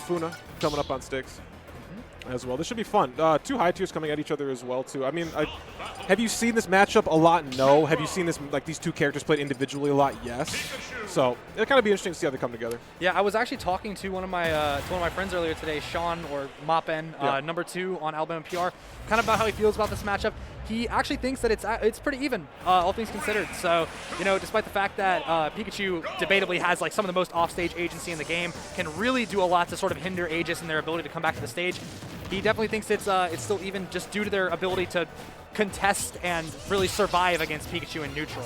Ikemefuna coming up on sticks as well. This should be fun. Two high tiers coming at each other as well too. I mean, have you seen this matchup a lot? No. Have you seen this these two characters played individually a lot? Yes. So it'll kind of be interesting to see how they come together. Yeah, I was actually talking to one of my friends earlier today, Sean or Moppen, number 2 on Alabama PR, kind of about how he feels about this matchup. He actually thinks that it's pretty even, all things considered. So, despite the fact that Pikachu debatably has some of the most offstage agency in the game, can really do a lot to sort of hinder Aegis and their ability to come back to the stage. He definitely thinks it's still even just due to their ability to contest and really survive against Pikachu in neutral.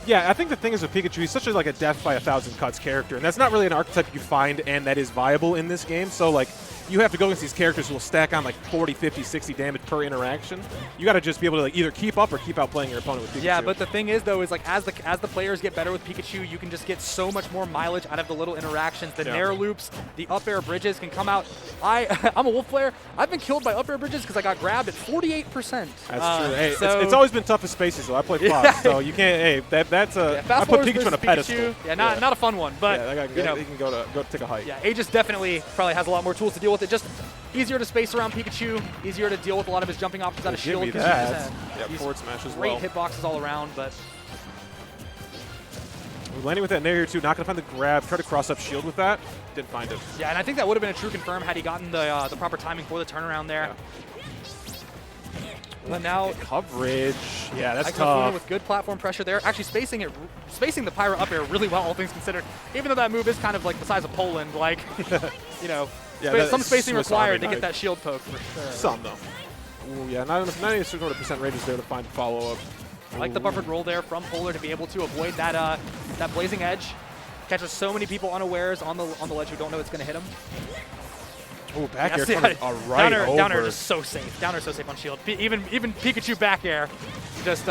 Yeah, I think the thing is with Pikachu, he's such a death by 1,000 cuts character, and that's not really an archetype you find and that is viable in this game. So you have to go against these characters who will stack on 40, 50, 60 damage per interaction. You got to just be able to either keep up or keep outplaying your opponent with Pikachu. Yeah, but the thing is though, is as the players get better with Pikachu, you can just get so much more mileage out of the little interactions. The nair loops, the up air bridges can come out. I'm a Wolf player. I've been killed by up air bridges because I got grabbed at 48%. That's true. Hey, it's always been tough with spaces though. I played Fox, so you can't. Hey, that's a. I put Pikachu on a pedestal. Yeah, not a fun one, but that guy, he can go take a hike. Yeah, Aegis definitely probably has a lot more tools to deal with it. Just easier to space around Pikachu, easier to deal with a lot of his jumping options out of shield. Yeah, forward smash as well. Great hitboxes all around, but we're landing with that nair here too. Not gonna find the grab. Try to cross up shield with that. Didn't find it. Yeah, and I think that would have been a true confirm had he gotten the proper timing for the turnaround there. But now coverage. Yeah, that's tough. With good platform pressure there, actually spacing the Pyra up air really well, all things considered. Even though that move is kind of the size of Poland, some spacing required to get that shield poke for sure. Some though. Ooh, yeah, not any sort of percent range is there to find follow up. I like the buffered roll there from Polar to be able to avoid that blazing edge. Catches so many people unawares on the ledge who don't know it's going to hit him. Oh, back air coming right over. Down air is so safe. Down air so safe on shield. Even Pikachu back air just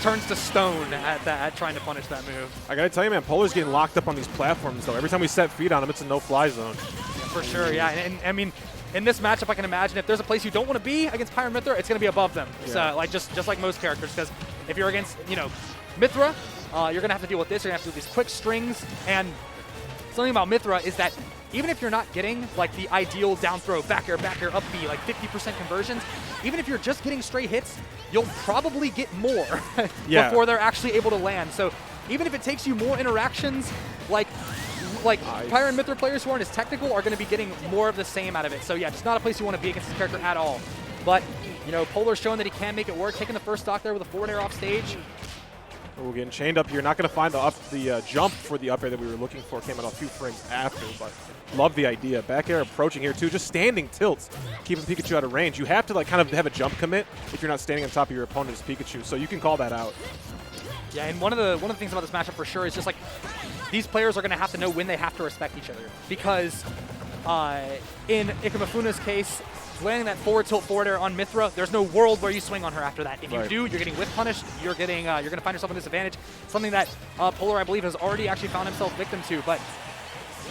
turns to stone at trying to punish that move. I gotta tell you, man, Polar's getting locked up on these platforms though. Every time we set feet on him, it's a no-fly zone. Yeah, for sure, yeah. And I mean, in this matchup, I can imagine if there's a place you don't want to be against Pyra and Mythra, it's going to be above them. Yeah. So just like most characters, because if you're against Mythra, you're going to have to deal with this. You're going to have to do these quick strings. And something about Mythra is that even if you're not getting the ideal down throw, back air, up B, 50% conversions, even if you're just getting straight hits, you'll probably get more before they're actually able to land. So even if it takes you more interactions, Pyra and Mythra players who aren't as technical are going to be getting more of the same out of it. So yeah, just not a place you want to be against this character at all. But Polar's showing that he can make it work, taking the first stock there with a forward air off stage. We're getting chained up here. Not going to find the jump for the up air that we were looking for. Came out a few frames after, but love the idea. Back air approaching here too, just standing tilts, keeping Pikachu out of range. You have to kind of have a jump commit if you're not standing on top of your opponent's Pikachu, so you can call that out. Yeah, and one of the things about this matchup for sure is just these players are going to have to know when they have to respect each other, because in Ikemefuna's case, landing that forward tilt forward air on Mythra, there's no world where you swing on her after that. If you do, you're getting whip punished. You're going to find yourself in disadvantage. Something that Polar, I believe, has already actually found himself victim to. But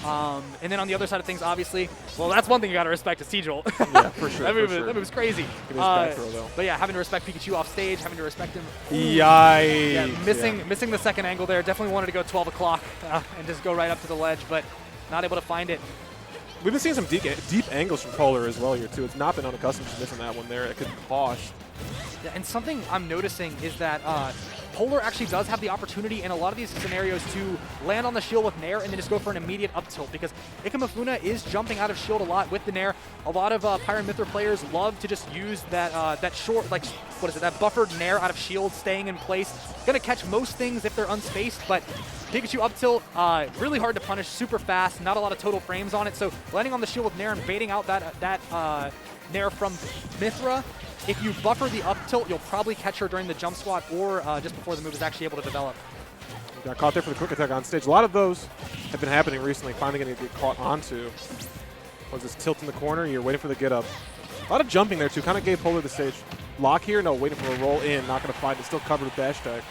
and then on the other side of things, obviously, well, that's one thing you got to respect is T-Jolt. Yeah, for sure. that move is crazy. Back throw, though. But yeah, having to respect Pikachu off stage, having to respect him. Yikes. Yeah, missing the second angle there. Definitely wanted to go 12 o'clock and just go right up to the ledge, but not able to find it. We've been seeing some deep angles from Polar as well here, too. It's not been unaccustomed to missing that one there. It could cost. Yeah, and something I'm noticing is that Polar actually does have the opportunity in a lot of these scenarios to land on the shield with Nair and then just go for an immediate up tilt, because Ikemefuna is jumping out of shield a lot with the Nair. A lot of Pyra and Mythra players love to just use that short, that buffered Nair out of shield, staying in place. Gonna catch most things if they're unspaced, but Pikachu up tilt, really hard to punish, super fast, not a lot of total frames on it. So landing on the shield with Nair and baiting out that Nair from Mythra, if you buffer the up tilt, you'll probably catch her during the jump squat or just before the move is actually able to develop. Got caught there for the quick attack on stage. A lot of those have been happening recently, finally going to get caught onto. Was this tilt in the corner? You're waiting for the get up. A lot of jumping there too, kind of gave Polar the stage. Lock here? No, waiting for a roll in, not going to find it. Still covered with dash tag.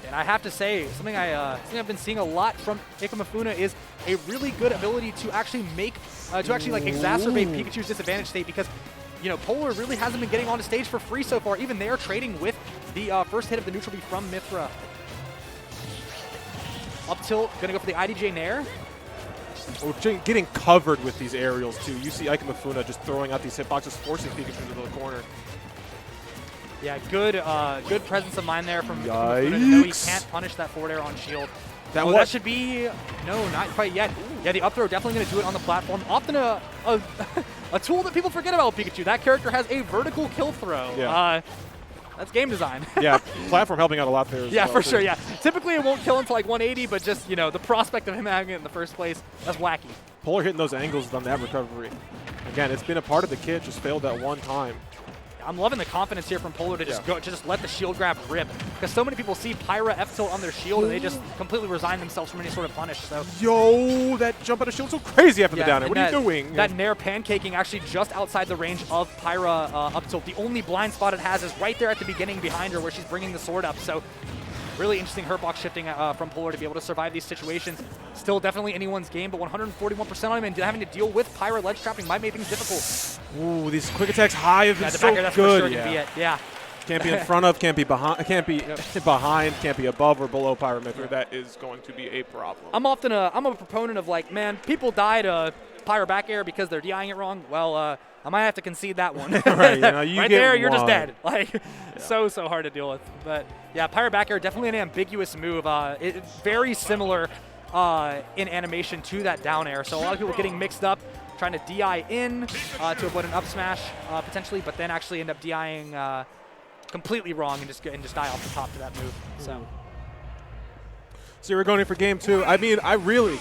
And I have to say, something I've been seeing a lot from Ikemefuna is a really good ability to actually exacerbate Pikachu's disadvantage state, because Polar really hasn't been getting onto stage for free so far. Even they're trading with the first hit of the neutral B from Mythra. Up tilt, gonna go for the IDJ Nair. getting covered with these aerials too. You see Ikemefuna just throwing out these hitboxes, forcing Pikachu into the corner. Yeah, good presence of mind there from Yikes. Ikemefuna. No, he can't punish that forward air on shield. That should be, no, not quite yet. Yeah, the up throw definitely going to do it on the platform. Often a tool that people forget about Pikachu. That character has a vertical kill throw. Yeah. That's game design. Yeah, platform helping out a lot there as well, for sure, yeah. Typically it won't kill until like 180, but just, the prospect of him having it in the first place, that's wacky. Polar hitting those angles on that recovery. Again, it's been a part of the kit, just failed that one time. I'm loving the confidence here from Polar to just let the shield grab rip, because so many people see Pyra F tilt on their shield and they just completely resign themselves from any sort of punish. So yo, that jump out of shield so crazy after the down air. What are you doing? That nair pancaking actually just outside the range of Pyra up tilt. The only blind spot it has is right there at the beginning behind her where she's bringing the sword up. So really interesting hurtbox shifting from Polar to be able to survive these situations. Still definitely anyone's game, but 141% on him, and having to deal with Pyra ledge trapping might make things difficult. Ooh, these quick attacks high have been the so back air, that's good. For sure gonna be it. Yeah. Can't be in front of, can't be behind, can't be behind, can't be above or below Pyra Mythra. That is going to be a problem. I'm a proponent of like, man, people die to Pyra back air because they're DIing it wrong. Well, I might have to concede that one. Right, you right get there, you're one. just dead. Like, so hard to deal with. But yeah, Pyra back air, definitely an ambiguous move. Very similar in animation to that down air. So a lot of people getting mixed up, trying to DI in to avoid an up smash potentially, but then actually end up DIing completely wrong and just die off the top to that move. So we're going in for game two. I mean,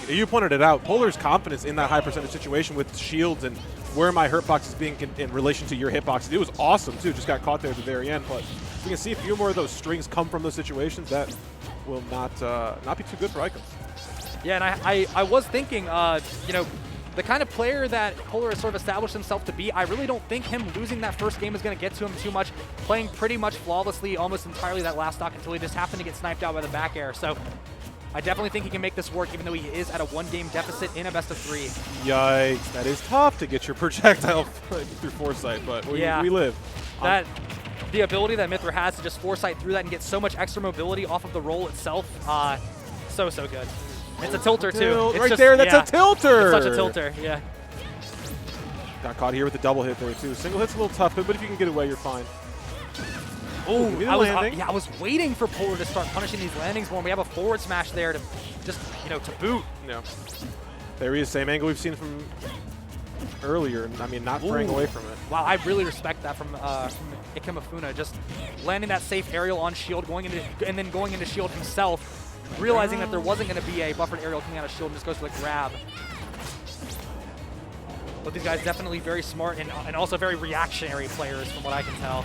you pointed it out, Polar's confidence in that high percentage situation with shields and where my hurtbox is being in relation to your hitboxes, it was awesome too. Just got caught there at the very end, but we can see a few more of those strings come from those situations. That will not be too good for Ikem. Yeah, and I was thinking, the kind of player that Polar has sort of established himself to be, I really don't think him losing that first game is going to get to him too much. Playing pretty much flawlessly almost entirely that last stock until he just happened to get sniped out by the back air. So I definitely think he can make this work, even though he is at a one-game deficit in a best-of-3. Yikes, that is tough to get your projectile through foresight, but we live. The ability that Mythra has to just foresight through that and get so much extra mobility off of the roll itself, so good. It's a tilter, too. It's right there, that's a tilter! It's such a tilter, yeah. Got caught here with the double hit there, too. Single hit's a little tough, but if you can get away, you're fine. Oh, I was waiting for Polar to start punishing these landings more. We have a forward smash there to just, to boot. Yeah. There he is, same angle we've seen from earlier. I mean, not fraying away from it. Wow, I really respect that from Ikemefuna. Just landing that safe aerial on shield, and then going into shield himself, realizing that there wasn't going to be a buffered aerial coming out of shield, and just goes for the grab. But these guys definitely very smart and also very reactionary players from what I can tell.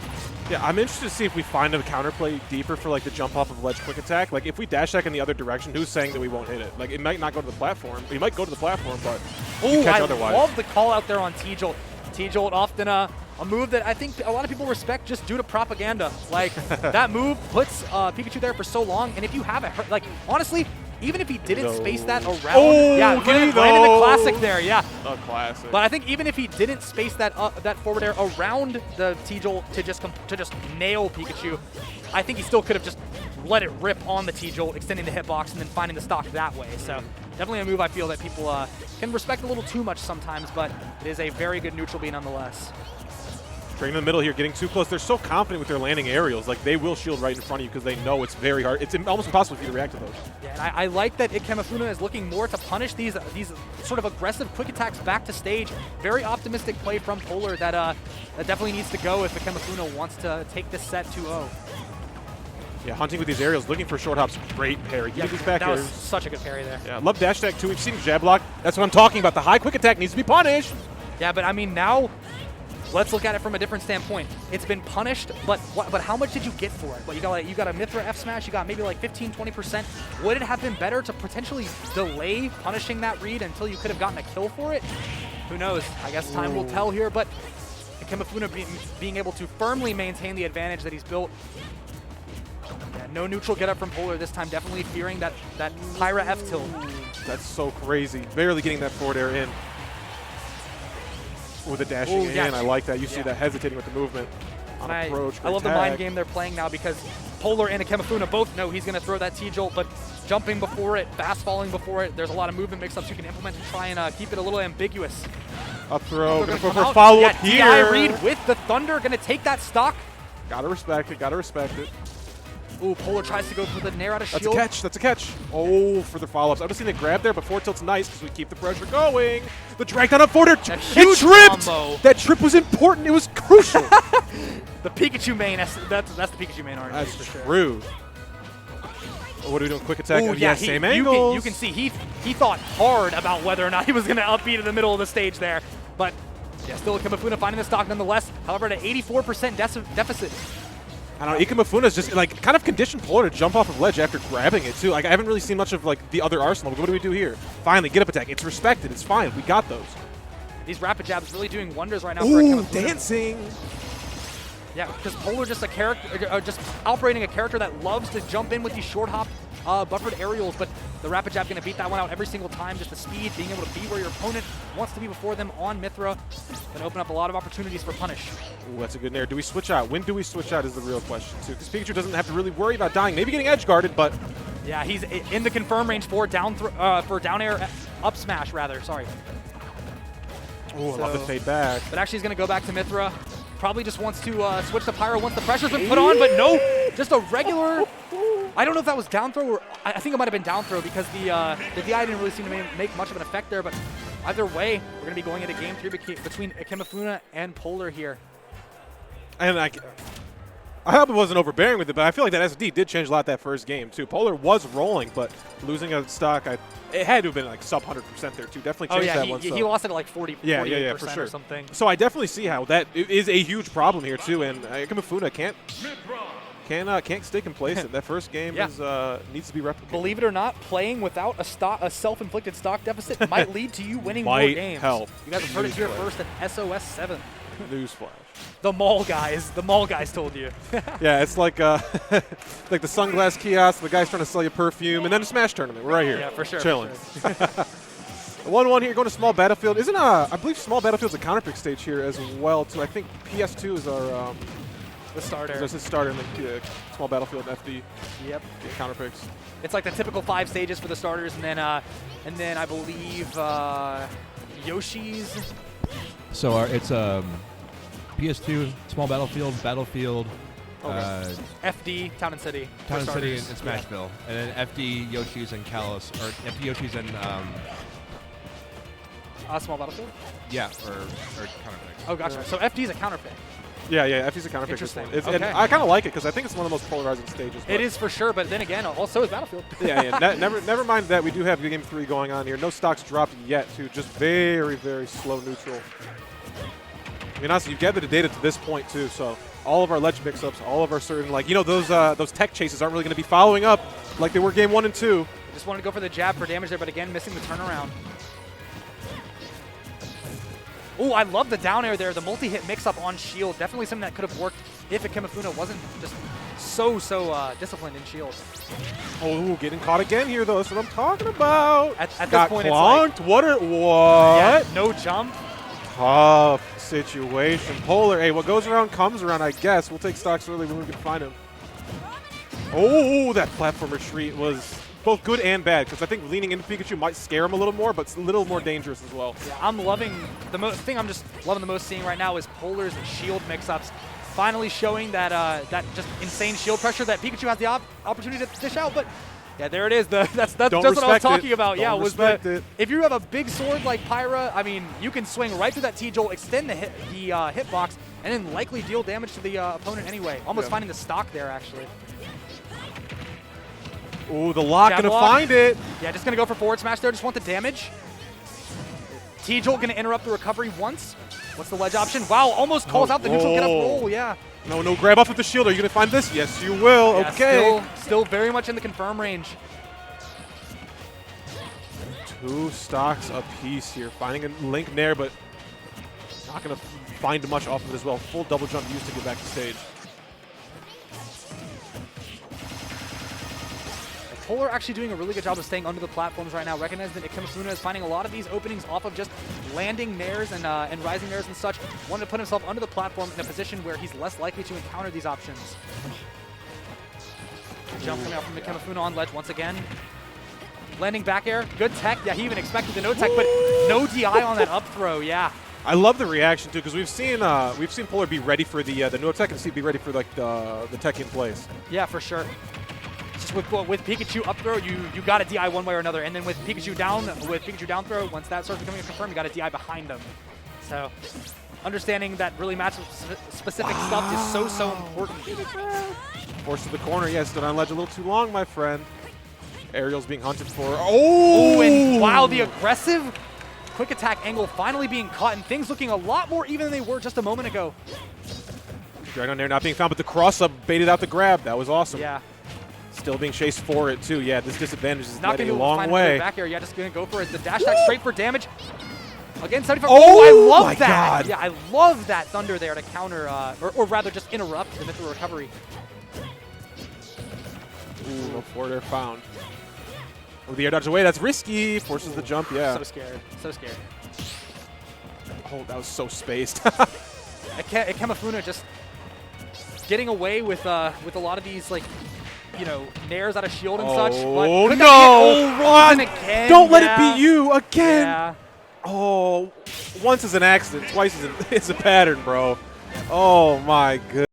Yeah, I'm interested to see if we find a counterplay deeper for like the jump off of ledge quick attack. Like if we dash attack in the other direction, who's saying that we won't hit it? Like it might not go to the platform. It might go to the platform, but you catch otherwise. I love the call out there on T-Jolt. T-Jolt often a move that I think a lot of people respect just due to propaganda. Like that move puts Pikachu there for so long, and if you have it, like honestly, even if he didn't space that around, right in the classic there, a classic. But I think even if he didn't space that that forward air around the T-Jolt to just nail Pikachu, I think he still could have just let it rip on the T-Jolt, extending the hitbox, and then finding the stock that way. So definitely a move I feel that people can respect a little too much sometimes, but it is a very good neutral B nonetheless. Trading in the middle here, getting too close. They're so confident with their landing aerials. Like, they will shield right in front of you because they know it's very hard. It's almost impossible for you to react to those. Yeah, and I like that Ikemefuna is looking more to punish these sort of aggressive quick attacks back to stage. Very optimistic play from Polar that definitely needs to go if Ikemefuna wants to take this set 2-0. Yeah, hunting with these aerials, looking for short hops. Great parry. Give these back that airs. was such a good parry there. Yeah, love dash attack too. We've seen jab block. That's what I'm talking about. The high quick attack needs to be punished. Yeah, but I mean now, let's look at it from a different standpoint. It's been punished, but how much did you get for it? Well, you got a Mythra F smash. You got maybe like 15-20%. Would it have been better to potentially delay punishing that read until you could have gotten a kill for it? Who knows? I guess time will tell here. But Ikemefuna being able to firmly maintain the advantage that he's built. Yeah, no neutral get up from Polar this time. Definitely fearing that Pyra F tilt. That's so crazy. Barely getting that forward air in. With the dashing in, I like that. You see that hesitating with the movement on approach. I love the mind game they're playing now because Polar and Ikemefuna both know he's going to throw that T-Jolt, but jumping before it, fast falling before it. There's a lot of movement mix-ups you can implement to try and keep it a little ambiguous. Up throw, gonna go come for a out. follow-up DI here. read with the Thunder, gonna take that stock. Gotta respect it, gotta respect it. Ooh, Polar tries to go for the nair out of That's shield. a catch, that's a catch. Oh, for the follow-ups. I would have seen it grab there, but forward tilt's nice because we keep the pressure going. The drag down up forward. It huge tripped! combo. That trip was important, it was crucial. The Pikachu main, that's the Pikachu main RNG That's for sure. true. What are we doing? Quick attack? Ooh, yeah, same angles. You can see he thought hard about whether or not he was going to upbeat in the middle of the stage there. But yeah, still Ikemefuna finding the stock nonetheless. However, at an 84% deficit. I don't know, Ikemefuna's just like kind of conditioned Polar to jump off of ledge after grabbing it too. Like I haven't really seen much of like the other arsenal. What do we do here? Finally, get up attack. It's respected. It's fine. We got those. These rapid jabs really doing wonders right now for Ooh, Ikemefuna. dancing. Yeah, because Polar just a character, just operating a character that loves to jump in with these short hop buffered aerials, but the rapid jab going to beat that one out every single time. Just the speed, being able to be where your opponent wants to be before them on Mythra, going to open up a lot of opportunities for punish. Ooh, that's a good nair. Do we switch out? When do we switch out is the real question too. Because Pikachu doesn't have to really worry about dying. Maybe getting edge guarded, but yeah, he's in the confirm range for down air up smash rather. Sorry. ooh, I love the fade back. But actually, he's going to go back to Mythra. Probably just wants to switch to Pyra once the pressure's been put on, but no, just a regular. I don't know if that was down throw or I think it might have been down throw because the DI didn't really seem to make much of an effect there. But either way, we're going to be going into game 3 between Ikemefuna and Polar here. And I hope it wasn't overbearing with it, but I feel like that SD did change a lot that first game too. Polar was rolling, but losing a stock, it had to have been like sub 100% there too. Definitely changed that one. He lost it at like 48% for sure. or something. So I definitely see how that is a huge problem here too, and Ikemefuna can't stay complacent. That first game is needs to be replicated. Believe it or not, playing without a self-inflicted stock deficit might lead to you winning more games. Help. You guys have heard it here first at SOS 7. Newsflash. The mall guys told you. Yeah, it's like like the sunglass kiosk, the guy's trying to sell you perfume, and then a Smash tournament. We're right here. Yeah, for sure. Chilling. For sure. 1-1 here, going to Small Battlefield. Isn't I believe Small Battlefield's a counterpick stage here as well too. I think PS2 is our The starter. There's a starter in the Small Battlefield and FD. Yep. Counterpicks. It's like the typical 5 stages for the starters, and then I believe Yoshi's. So it's PS2, Small Battlefield, Battlefield, FD, Town and City. Town and City, and Smashville, and then FD, Yoshi's, and Kalos, or FD, Yoshi's, and Small Battlefield. yeah, or counterpick. Oh, gotcha. So FD is a counterpick. Yeah, FD's a counterpick. Interesting. And Okay. I kind of like it because I think it's one of the most polarizing stages. It is for sure, but then again, also is Battlefield. Yeah. Never mind that. We do have game 3 going on here. No stocks dropped yet, too. Just very, very slow neutral. I mean, honestly, you've gathered the data to this point, too. So all of our ledge mix-ups, all of our certain, like, those tech chases aren't really going to be following up like they were game 1 and 2. Just wanted to go for the jab for damage there, but again, missing the turnaround. Oh, I love the down air there. The multi-hit mix-up on shield. Definitely something that could have worked if Ikemefuna wasn't just so disciplined in shield. Oh, getting caught again here, though. That's what I'm talking about. At this Got point, clonked. it's like, What? Yeah, no jump. Tough situation. Polar, hey, what goes around comes around, I guess. We'll take stocks early when we can find him. Oh, that platform retreat was both good and bad, because I think leaning into Pikachu might scare him a little more, but it's a little more dangerous as well. Yeah, I'm loving the thing I'm just loving the most seeing right now is Polar's shield mix-ups. Finally showing that that just insane shield pressure that Pikachu has the opportunity to dish out, but yeah, there it is. That's just what I was talking about. Yeah, was if you have a big sword like Pyra, I mean, you can swing right through that T-Jolt, extend the hitbox, and then likely deal damage to the opponent anyway. Almost finding the stock there, actually. Ooh, the lock Jab gonna lock. find it. Yeah, just gonna go for forward smash there. Just want the damage. T-Jolt gonna interrupt the recovery once. What's the ledge option? Wow, almost calls out the neutral get up roll. Yeah. No, grab off with the shield. Are you gonna find this? Yes, you will. Yeah, okay. Still very much in the confirm range. 2 stocks apiece here. Finding a Link Nair, but not gonna find much off of it as well. Full double jump used to get back to stage. Polar actually doing a really good job of staying under the platforms right now. Recognize that Ikemefuna is finding a lot of these openings off of just landing nairs and rising nairs and such. Wanted to put himself under the platform in a position where he's less likely to encounter these options. Jump coming out from Ikemefuna on ledge once again. landing back air. Good tech. Yeah, he even expected the no tech, but no DI on that up throw. Yeah. I love the reaction too, because we've seen Polar be ready for the no tech and see be ready for like the tech in place. Yeah, for sure. Just with Pikachu up throw, you got to DI one way or another, and then with Pikachu down throw, once that starts becoming a confirm, you got to DI behind them. So understanding that really matchup specific stuff is so important. Forced to the corner. Yeah, stood on ledge a little too long, my friend. Aerial's being hunted for. And wow, the aggressive quick attack angle finally being caught, and things looking a lot more even than they were just a moment ago. Dragon there not being found, but the cross-up baited out the grab. That was awesome. Yeah. Still being chased for it, too. Yeah, this disadvantage is not getting going a to long find way. Back air. Yeah, just going to go for it. The dash attack straight for damage. Again, 75. Oh, I love my that. God. Yeah, I love that Thunder there to counter, or rather just interrupt the Mythra recovery. Ooh, no forward air found. Oh, the air dodge away. That's risky. Forces the jump, yeah. So scared. So scared. Oh, that was so spaced. Ikemefuna just getting away with a lot of these, like, you know, nairs out of shield and such. Oh, but no! rolls in again. Don't let it be you again! Yeah. Oh, once is an accident, twice is a pattern, bro. Oh, my goodness.